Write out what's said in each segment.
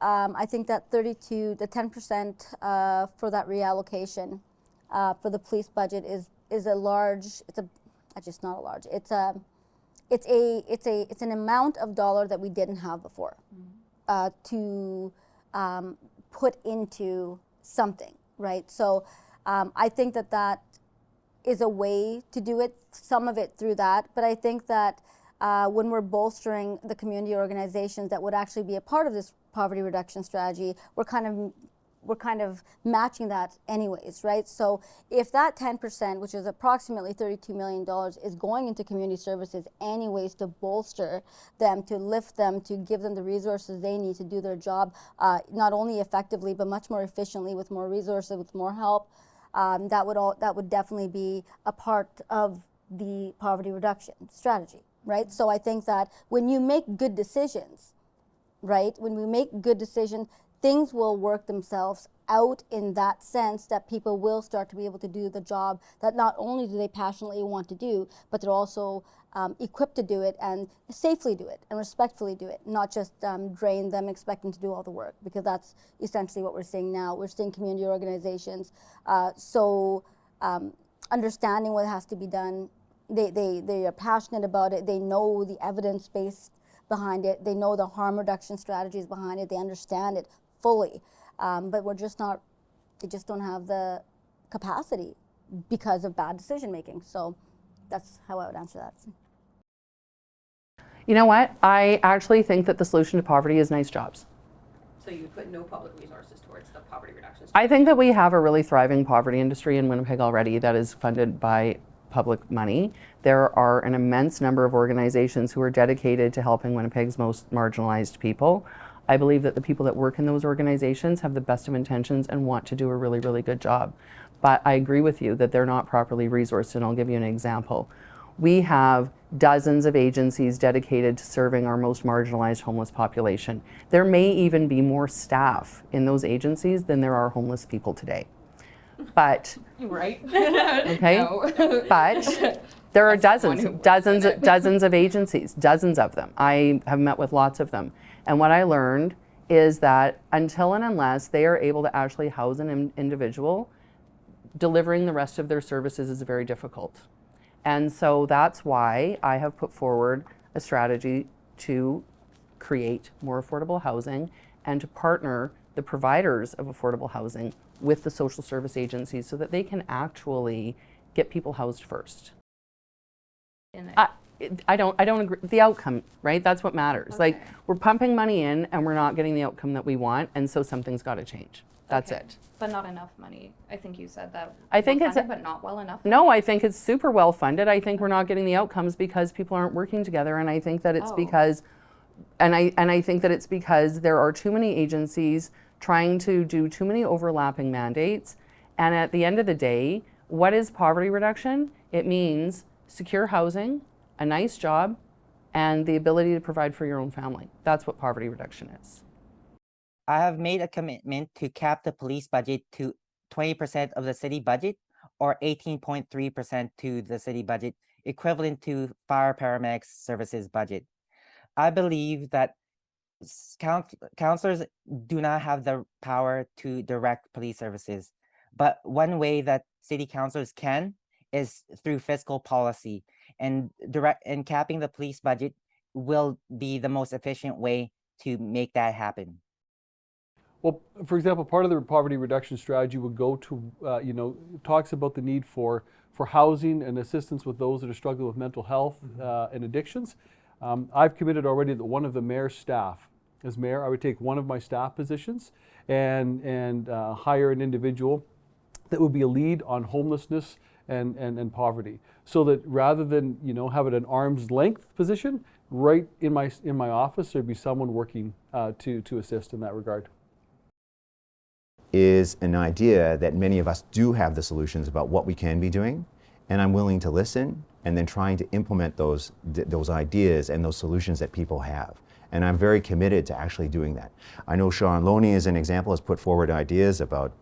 I think that the 10% for that reallocation for the police budget is a large. It's not a large. It's an amount of dollar that we didn't have before to put into something, right? So I think that is a way to do it. Some of it through that, but I think that when we're bolstering the community organizations that would actually be a part of this poverty reduction strategy, we're kind of matching that anyways, right? So if that 10%, which is approximately $32 million, is going into community services anyways to bolster them, to lift them, to give them the resources they need to do their job not only effectively but much more efficiently with more resources, with more help, that would definitely be a part of the poverty reduction strategy, right? So I think that when you make good decisions, right, when we make good decisions, things will work themselves out in that sense that people will start to be able to do the job that not only do they passionately want to do, but they're also equipped to do it and safely do it and respectfully do it, not just drain them expecting to do all the work, because that's essentially what we're seeing now. We're seeing community organizations understanding what has to be done. They are passionate about it. They know the evidence-based behind it. They know the harm reduction strategies behind it. They understand it fully, but they just don't have the capacity because of bad decision making. So that's how I would answer that. You know what? I actually think that the solution to poverty is nice jobs. So you put no public resources towards the poverty reduction? I think that we have a really thriving poverty industry in Winnipeg already that is funded by public money. There are an immense number of organizations who are dedicated to helping Winnipeg's most marginalized people. I believe that the people that work in those organizations have the best of intentions and want to do a really, really good job. But I agree with you that they're not properly resourced, and I'll give you an example. We have dozens of agencies dedicated to serving our most marginalized homeless population. There may even be more staff in those agencies than there are homeless people today. But right. Okay. No. But there are dozens of agencies, dozens of them. I have met with lots of them. And what I learned is that until and unless they are able to actually house an individual, delivering the rest of their services is very difficult. And so that's why I have put forward a strategy to create more affordable housing and to partner the providers of affordable housing with the social service agencies so that they can actually get people housed first. I don't agree. The outcome, right? That's what matters. Okay. Like, we're pumping money in and we're not getting the outcome that we want, and so something's got to change. That's it. But not enough money. I think you said that. I think it's funded, but not well enough. No, I think it's super well funded. I think we're not getting the outcomes because people aren't working together, and I think that it's because, and I think that it's because there are too many agencies trying to do too many overlapping mandates. And at the end of the day, what is poverty reduction? It means secure housing, a nice job, and the ability to provide for your own family. That's what poverty reduction is. I have made a commitment to cap the police budget to 20% of the city budget, or 18.3% to the city budget, equivalent to fire paramedics services budget. I believe that councillors do not have the power to direct police services, but one way that city councillors can is through fiscal policy, and capping the police budget will be the most efficient way to make that happen. Well, for example, part of the poverty reduction strategy would go to, talks about the need for housing and assistance with those that are struggling with mental health and addictions. I've committed already that one of the mayor's staff, as mayor, I would take one of my staff positions and hire an individual that would be a lead on homelessness and poverty, so that rather than have it an arm's length position, right in my office there'd be someone working to assist in that regard. Is an idea that many of us do have the solutions about what we can be doing, and I'm willing to listen and then trying to implement those ideas and those solutions that people have. And I'm very committed to actually doing that. I know Sean Loney, as an example, has put forward ideas about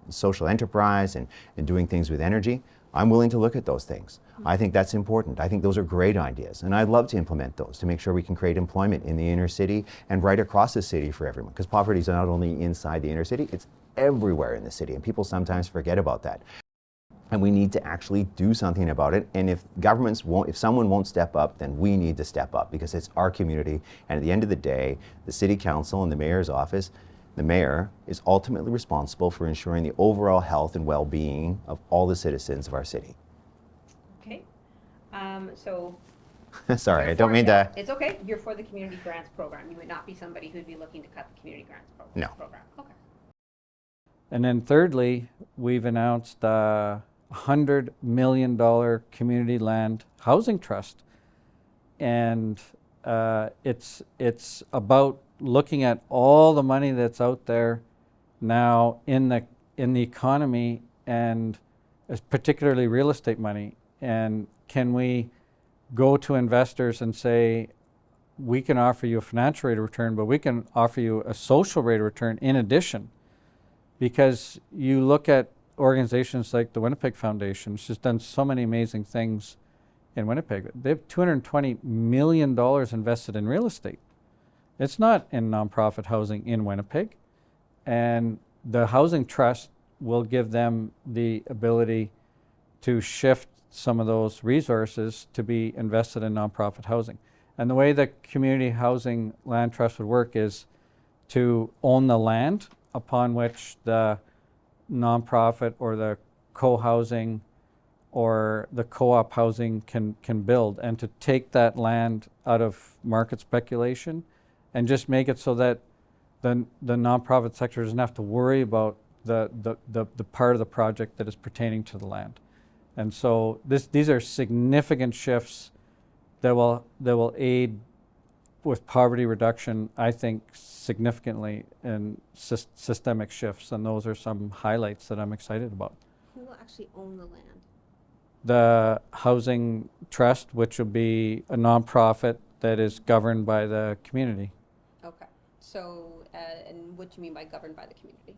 social enterprise and doing things with energy. I'm willing to look at those things. I think that's important. I think those are great ideas, and I'd love to implement those to make sure we can create employment in the inner city and right across the city for everyone, because poverty is not only inside the inner city, it's everywhere in the city, and people sometimes forget about that. And we need to actually do something about it. And if if someone won't step up, then we need to step up, because it's our community. And at the end of the day, the city council and the mayor's office, the mayor is ultimately responsible for ensuring the overall health and well-being of all the citizens of our city. Okay. So. Sorry, you're I don't for- mean yeah, to. It's okay. You're for the community grants program. You would not be somebody who'd be looking to cut the community grants No. program. Okay. And then thirdly, we've announced a $100 million community land housing trust. And it's about looking at all the money that's out there now in the economy, and particularly real estate money. And can we go to investors and say, we can offer you a financial rate of return, but we can offer you a social rate of return in addition? Because you look at organizations like the Winnipeg Foundation, which has done so many amazing things in Winnipeg. They have $220 million invested in real estate. It's not in nonprofit housing in Winnipeg. And the housing trust will give them the ability to shift some of those resources to be invested in nonprofit housing. And the way the community housing land trust would work is to own the land upon which the nonprofit or the co-housing or the co-op housing can build, and to take that land out of market speculation and just make it so that the nonprofit sector doesn't have to worry about the part of the project that is pertaining to the land. And so these are significant shifts that will aid with poverty reduction, I think, significantly, in systemic shifts, and those are some highlights that I'm excited about. Who will actually own the land? The Housing Trust, which will be a nonprofit that is governed by the community, Okay. So, and what do you mean by governed by the community?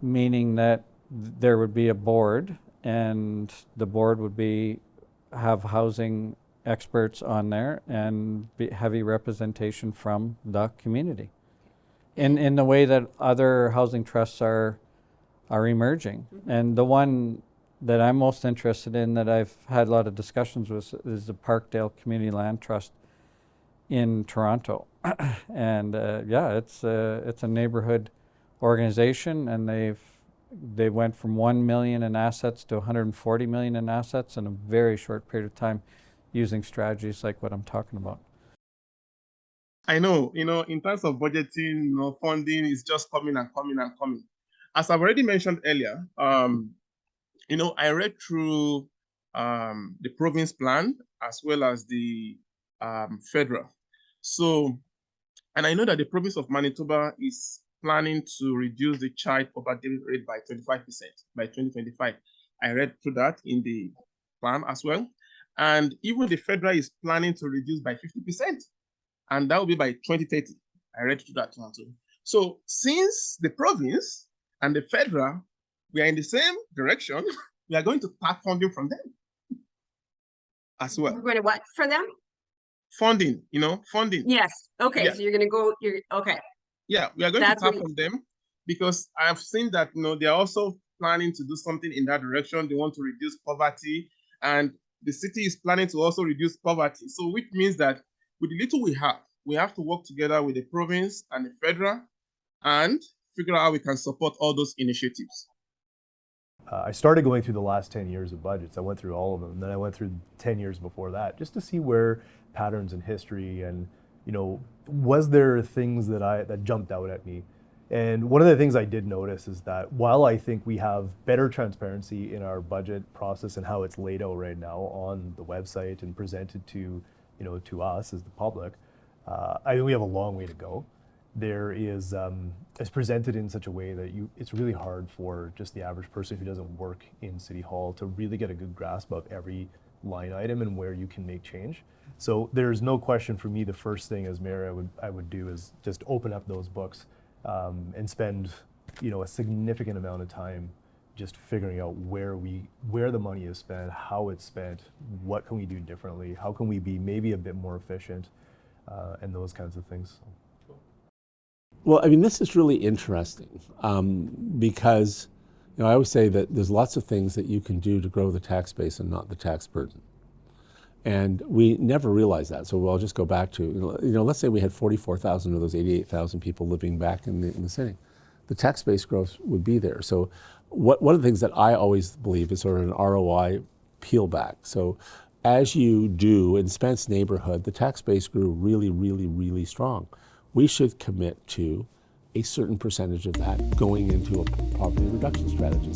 meaning that there would be a board, and the board would have housing experts on there and heavy representation from the community. In the way that other housing trusts are emerging. Mm-hmm. And the one that I'm most interested in, that I've had a lot of discussions with, is the Parkdale Community Land Trust in Toronto. And it's a neighborhood organization, and they went from 1 million in assets to 140 million in assets in a very short period of time, using strategies like what I'm talking about. I know, in terms of budgeting, funding is just coming and coming and coming. As I've already mentioned earlier, I read through the province plan as well as the federal. So, and I know that the province of Manitoba is planning to reduce the child poverty rate by 25% by 2025. I read through that in the plan as well. And even the federal is planning to reduce by 50%. And that will be by 2030. I read through that one too. So since the province and the federal, we are in the same direction, we are going to tap funding from them as well. We're going to what for them? Funding, funding. Yes. Okay. Yeah. So you're going to go, okay. Yeah, we are going That's to tap what from them, because I have seen that, they are also planning to do something in that direction. They want to reduce poverty, and the city is planning to also reduce poverty. So which means that with the little we have to work together with the province and the federal and figure out how we can support all those initiatives. I started going through the last 10 years of budgets. I went through all of them, and then I went through 10 years before that, just to see where patterns in history and, was there things that jumped out at me. And one of the things I did notice is that while I think we have better transparency in our budget process and how it's laid out right now on the website and presented to, to us as the public, I think we have a long way to go. There is, it's presented in such a way that it's really hard for just the average person who doesn't work in City Hall to really get a good grasp of every line item and where you can make change. So there's no question for me, the first thing as mayor I would do is just open up those books and spend a significant amount of time just figuring out where the money is spent, how it's spent, what can we do differently, how can we be maybe a bit more efficient, and those kinds of things. Well, I mean, this is really interesting because, you know, I always say that there's lots of things that you can do to grow the tax base and not the tax burden. And we never realize that. So I'll just go back to, you know, let's say we had 44,000 of those 88,000 people living back in the city. The tax base growth would be there. So one of the things that I always believe is sort of an ROI peel back. So as you do in Spence neighborhood, the tax base grew really, really, really strong. We should commit to a certain percentage of that going into a poverty reduction strategy.